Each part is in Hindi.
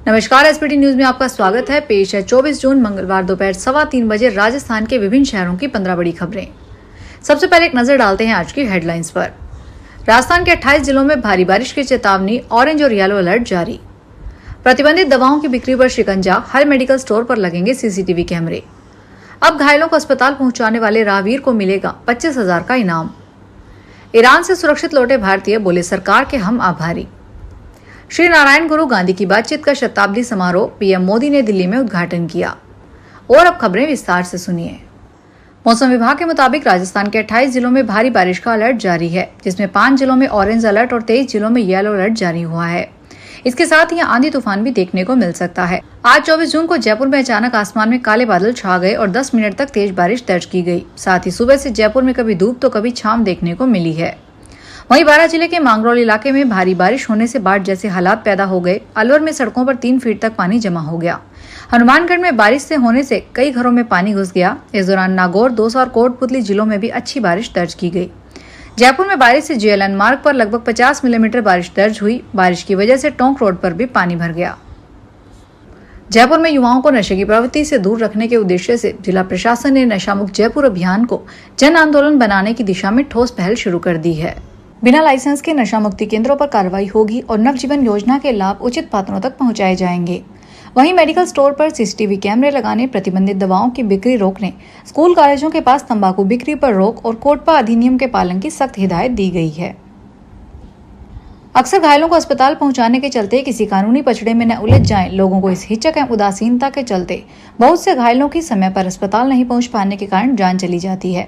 नमस्कार, एसपीटी न्यूज में आपका स्वागत है। पेश है 24 जून मंगलवार दोपहर 3:15 बजे राजस्थान के विभिन्न शहरों की 15 बड़ी खबरें। सबसे पहले एक नजर डालते हैं आज की हेडलाइंस पर। राजस्थान के 28 जिलों में भारी बारिश की चेतावनी, ऑरेंज और येलो अलर्ट जारी। प्रतिबंधित दवाओं की बिक्री पर शिकंजा, हर मेडिकल स्टोर पर लगेंगे सीसीटीवी कैमरे। अब घायलों को अस्पताल पहुंचाने वाले राहगीर को मिलेगा 25,000 का इनाम। ईरान से सुरक्षित लौटे भारतीय बोले, सरकार के हम आभारी। श्री नारायण गुरु गांधी की बातचीत का शताब्दी समारोह पीएम मोदी ने दिल्ली में उद्घाटन किया। और अब खबरें विस्तार से सुनिए। मौसम विभाग के मुताबिक राजस्थान के 28 जिलों में भारी बारिश का अलर्ट जारी है, जिसमें 5 जिलों में ऑरेंज अलर्ट और 23 जिलों में येलो अलर्ट जारी हुआ है। इसके साथ ही आंधी तूफान भी देखने को मिल सकता है। आज 24 जून को जयपुर में अचानक आसमान में काले बादल छा गए और 10 मिनट तक तेज बारिश दर्ज की गई। साथ ही सुबह से जयपुर में कभी धूप तो कभी छांव देखने को मिली है। वहीं बारां जिले के मांगरोल इलाके में भारी बारिश होने से बाढ़ जैसे हालात पैदा हो गए। अलवर में सड़कों पर 3 फीट तक पानी जमा हो गया। हनुमानगढ़ में बारिश से होने से कई घरों में पानी घुस गया। इस दौरान नागौर, दौसा और कोटपुतली जिलों में भी अच्छी बारिश दर्ज की गई। जयपुर में बारिश से जेएलएन मार्ग पर लगभग 50 मिलीमीटर बारिश दर्ज हुई। बारिश की वजह से टोंक रोड पर भी पानी भर गया। जयपुर में युवाओं को नशे की प्रवृत्ति से दूर रखने के उद्देश्य से जिला प्रशासन ने नशामुक्त जयपुर अभियान को जन आंदोलन बनाने की दिशा में ठोस पहल शुरू कर दी है। बिना लाइसेंस के नशा मुक्ति केंद्रों पर कार्रवाई होगी और नवजीवन योजना के लाभ उचित पात्रों तक पहुंचाए जाएंगे। वहीं मेडिकल स्टोर पर सीसीटीवी कैमरे लगाने, प्रतिबंधित दवाओं की बिक्री रोकने, स्कूल कॉलेजों के पास तंबाकू बिक्री पर रोक और कोटपा अधिनियम के पालन की सख्त हिदायत दी गई है। अक्सर घायलों को अस्पताल पहुंचाने के चलते किसी कानूनी पचड़े में न उलझ जाएं, लोगों को इस हिचक एवं उदासीनता के चलते बहुत से घायलों की समय पर अस्पताल नहीं पहुंच पाने के कारण जान चली जाती है।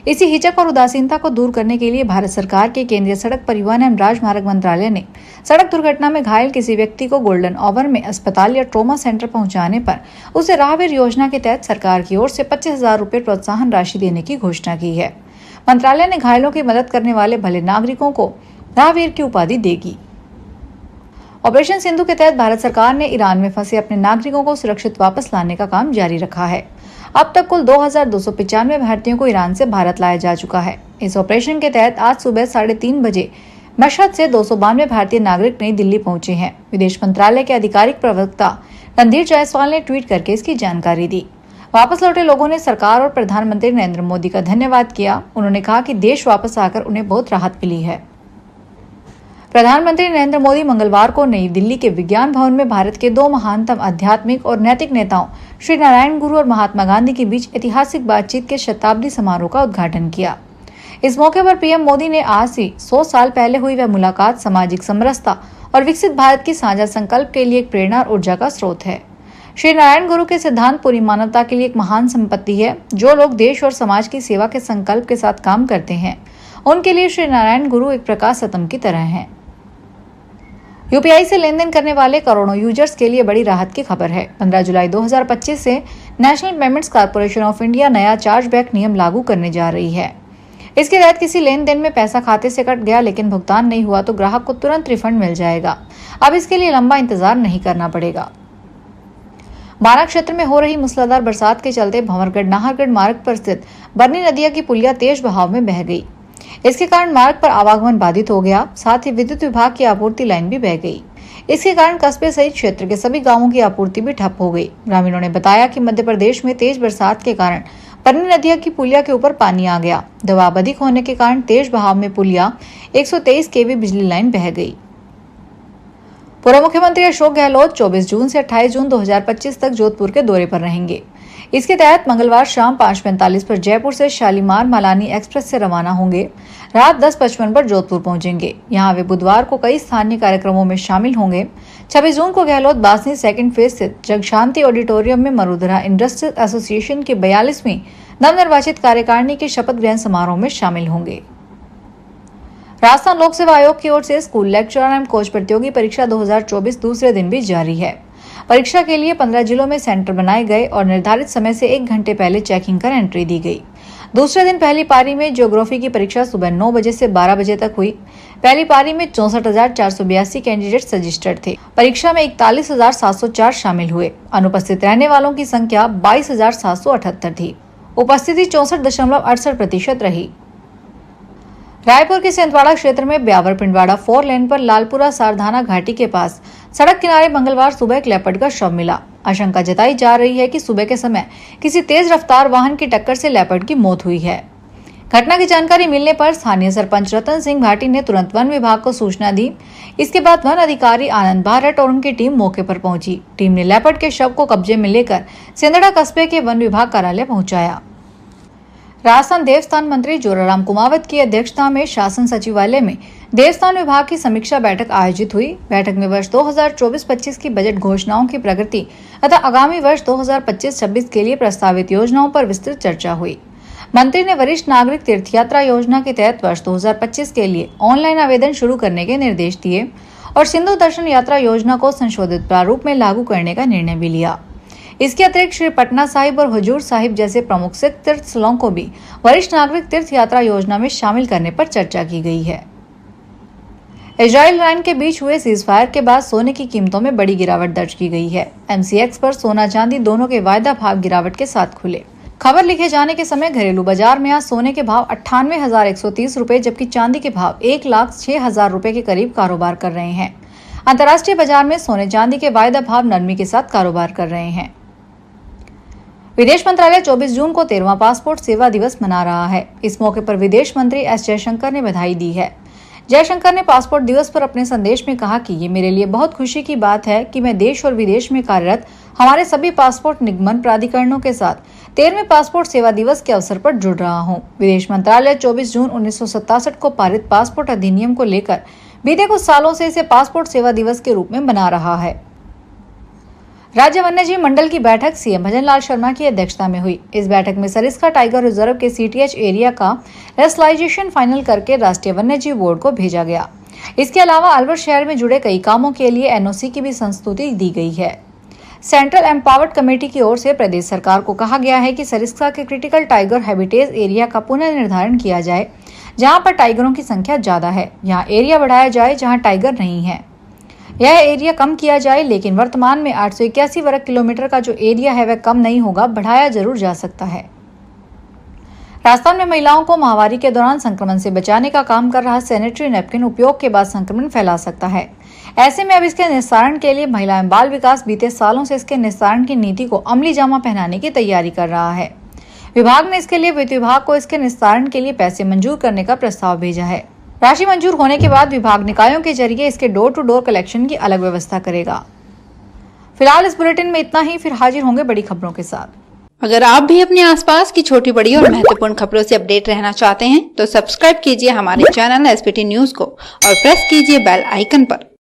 इसी हिचक और उदासीनता को दूर करने के लिए भारत सरकार के केंद्रीय सड़क परिवहन एवं राजमार्ग मंत्रालय ने सड़क दुर्घटना में घायल किसी व्यक्ति को गोल्डन आवर में अस्पताल या ट्रॉमा सेंटर पहुंचाने पर उसे राहगीर योजना के तहत सरकार की ओर से 25,000 रुपए प्रोत्साहन राशि देने की घोषणा की है। मंत्रालय ने घायलों की मदद करने वाले भले नागरिकों को राहगीर की उपाधि देगी। ऑपरेशन सिंधु के तहत भारत सरकार ने ईरान में फंसे अपने नागरिकों को सुरक्षित वापस लाने का काम जारी रखा है। अब तक कुल 2,295 भारतीयों को ईरान से भारत लाया जा चुका है। इस ऑपरेशन के तहत आज सुबह 3:30 बजे मशहद से 292 भारतीय नागरिक नई दिल्ली पहुंचे हैं। विदेश मंत्रालय के आधिकारिक प्रवक्ता रणधीर जायसवाल ने ट्वीट करके इसकी जानकारी दी। वापस लौटे लोगों ने सरकार और प्रधानमंत्री नरेंद्र मोदी का धन्यवाद किया। उन्होंने कहा कि देश वापस आकर उन्हें बहुत राहत मिली है। प्रधानमंत्री नरेंद्र मोदी मंगलवार को नई दिल्ली के विज्ञान भवन में भारत के 2 महानतम आध्यात्मिक और नैतिक नेताओं श्री नारायण गुरु और महात्मा गांधी के बीच ऐतिहासिक बातचीत के शताब्दी समारोह का उद्घाटन किया। इस मौके पर पीएम मोदी ने आज से 100 साल पहले हुई वह मुलाकात सामाजिक समरसता और विकसित भारत की साझा संकल्प के लिए एक प्रेरणा और ऊर्जा का स्रोत है। श्री नारायण गुरु के सिद्धांत पूरी मानवता के लिए एक महान संपत्ति है। जो लोग देश और समाज की सेवा के संकल्प के साथ काम करते हैं, उनके लिए श्री नारायण गुरु एक प्रकाश स्तंभ की तरह है। यूपीआई से लेन देन करने वाले करोड़ों यूजर्स के लिए बड़ी राहत की खबर है। 15 जुलाई 2025 से national payments corporation of India नया चार्जबैक नियम लागू करने जा रही है। इसके तहत किसी लेन देन में पैसा खाते से कट गया लेकिन भुगतान नहीं हुआ तो ग्राहक को तुरंत रिफंड मिल जाएगा। अब इसके लिए लंबा इंतजार नहीं करना पड़ेगा। बारां क्षेत्र में हो रही मूसलाधार बरसात के चलते भंवरगढ़ नाहरगढ़ मार्ग पर स्थित बरनी नदिया की पुलिया तेज बहाव में बह गई। इसके कारण मार्ग पर आवागमन बाधित हो गया। साथ ही विद्युत विभाग की आपूर्ति लाइन भी बह गई। इसके कारण कस्बे सहित क्षेत्र के सभी गांवों की आपूर्ति भी ठप हो गई। ग्रामीणों ने बताया कि मध्य प्रदेश में तेज बरसात के कारण बरनी नदिया की पुलिया के ऊपर पानी आ गया। दबाव अधिक होने के कारण तेज बहाव में पुलिया 123 kV बिजली लाइन बह गई। पूर्व मुख्यमंत्री अशोक गहलोत 24 जून से 28 जून 2025 तक जोधपुर के दौरे पर रहेंगे। इसके तहत मंगलवार शाम 5:45 पर जयपुर से शालीमार मलानी एक्सप्रेस से रवाना होंगे। रात 10:55 पर जोधपुर पहुंचेंगे। यहां वे बुधवार को कई स्थानीय कार्यक्रमों में शामिल होंगे। 26 जून को गहलोत बासनी सेकंड फेज स्थित जगशांति ऑडिटोरियम में मरुधरा इंडस्ट्रियल एसोसिएशन की 42वीं नवनिर्वाचित कार्यकारिणी के शपथ ग्रहण समारोह में शामिल होंगे। राजस्थान लोक सेवा आयोग की ओर से स्कूल लेक्चरर एवं कोच प्रतियोगी परीक्षा 2024 दूसरे दिन भी जारी है। परीक्षा के लिए 15 जिलों में सेंटर बनाए गए और निर्धारित समय से 1 घंटे पहले चेकिंग कर एंट्री दी गई। दूसरे दिन पहली पारी में ज्योग्राफी की परीक्षा सुबह 9 बजे से 12 बजे तक हुई। पहली पारी में 64,482 कैंडिडेट्स रजिस्टर्ड थे। परीक्षा में 41,704 शामिल हुए। अनुपस्थित रहने वालों की संख्या 22,778 थी। उपस्थिति 64.68% रही। रायपुर के सेंधवाड़ा क्षेत्र में ब्यावर पिंडवाड़ा 4 लेन पर लालपुरा सारधाना घाटी के पास सड़क किनारे मंगलवार सुबह एक लेपर्ड का शव मिला। आशंका जताई जा रही है कि सुबह के समय किसी तेज रफ्तार वाहन की टक्कर से लेपर्ड की मौत हुई है। घटना की जानकारी मिलने पर स्थानीय सरपंच रतन सिंह भाटी ने तुरंत वन विभाग को सूचना दी। इसके बाद वन अधिकारी आनंद भारत और उनकी टीम मौके पर पहुंची। टीम ने लेपर्ड के शव को कब्जे में लेकर सेंधड़ा कस्बे के वन विभाग कार्यालय पहुंचाया। राजस्थान देवस्थान मंत्री जोराराम कुमावत की अध्यक्षता में शासन सचिवालय में देवस्थान विभाग की समीक्षा बैठक आयोजित हुई। बैठक में वर्ष 2024-25 की बजट घोषणाओं की प्रगति तथा आगामी वर्ष 2025-26 के लिए प्रस्तावित योजनाओं पर विस्तृत चर्चा हुई। मंत्री ने वरिष्ठ नागरिक तीर्थ यात्रा योजना के तहत वर्ष 2025 के लिए ऑनलाइन आवेदन शुरू करने के निर्देश दिए और सिंधु दर्शन यात्रा योजना को संशोधित प्रारूप में लागू करने का निर्णय भी लिया। इसके अतिरिक्त श्री पटना साहिब और हुजूर साहिब जैसे प्रमुख सिख तीर्थ स्थलों को भी वरिष्ठ नागरिक तीर्थ यात्रा योजना में शामिल करने पर चर्चा की गई है। इजराइल ईरान के बीच हुए सीजफायर के बाद सोने की कीमतों में बड़ी गिरावट दर्ज की गई है। MCX पर सोना चांदी दोनों के वायदा भाव गिरावट के साथ खुले। खबर लिखे जाने के समय घरेलू बाजार में आज सोने के भाव 98,130 रुपए जबकि चांदी के भाव 1,06,000 रुपए के करीब कारोबार कर रहे हैं। अंतर्राष्ट्रीय बाजार में सोने चांदी के वायदा भाव नरमी के साथ कारोबार कर रहे हैं। विदेश मंत्रालय 24 जून को 13वां पासपोर्ट सेवा दिवस मना रहा है। इस मौके पर विदेश मंत्री S जयशंकर ने बधाई दी है। जयशंकर ने पासपोर्ट दिवस पर अपने संदेश में कहा कि ये मेरे लिए बहुत खुशी की बात है कि मैं देश और विदेश में कार्यरत हमारे सभी पासपोर्ट निगमन प्राधिकरणों के साथ 13वें पासपोर्ट सेवा दिवस के अवसर पर जुड़ रहा हूँ। विदेश मंत्रालय 24 जून 1967 को पारित पासपोर्ट अधिनियम को लेकर बीते कुछ सालों से इसे पासपोर्ट सेवा दिवस के रूप में मना रहा है। राज्य वन्यजीव मंडल की बैठक सीएम भजनलाल शर्मा की अध्यक्षता में हुई। इस बैठक में सरिस्का टाइगर रिजर्व के CTH एरिया का रेस्लाइजेशन फाइनल करके राष्ट्रीय वन्यजीव बोर्ड को भेजा गया। इसके अलावा अलवर शहर में जुड़े कई कामों के लिए NOC की भी संस्तुति दी गई है। सेंट्रल एम्पावर्ड कमेटी की ओर से प्रदेश सरकार को कहा गया है कि सरिस्का के क्रिटिकल टाइगर हैबिटेट एरिया का पुनर्निर्धारण किया जाए। जहाँ पर टाइगरों की संख्या ज्यादा है, यहाँ एरिया बढ़ाया जाए जहाँ टाइगर नहीं है। यह एरिया कम किया जाए, लेकिन वर्तमान में 881 वर्ग किलोमीटर का जो एरिया है वह कम नहीं होगा, बढ़ाया जरूर जा सकता है। राजस्थान में महिलाओं को माहवारी के दौरान संक्रमण से बचाने का काम कर रहा सैनिटरी नैपकिन उपयोग के बाद संक्रमण फैला सकता है। ऐसे में अब इसके निस्तारण के लिए महिला एवं बाल विकास बीते सालों से इसके निस्तारण की नीति को अमली जामा पहनाने की तैयारी कर रहा है। विभाग ने इसके लिए वित्त विभाग को इसके निस्तारण के लिए पैसे मंजूर करने का प्रस्ताव भेजा है। राशि मंजूर होने के बाद विभाग निकायों के जरिए इसके डोर टू डोर कलेक्शन की अलग व्यवस्था करेगा। फिलहाल इस बुलेटिन में इतना ही, फिर हाजिर होंगे बड़ी खबरों के साथ। अगर आप भी अपने आसपास की छोटी बड़ी और महत्वपूर्ण खबरों से अपडेट रहना चाहते हैं तो सब्सक्राइब कीजिए हमारे चैनल SPT न्यूज को और प्रेस कीजिए बेल आइकन पर।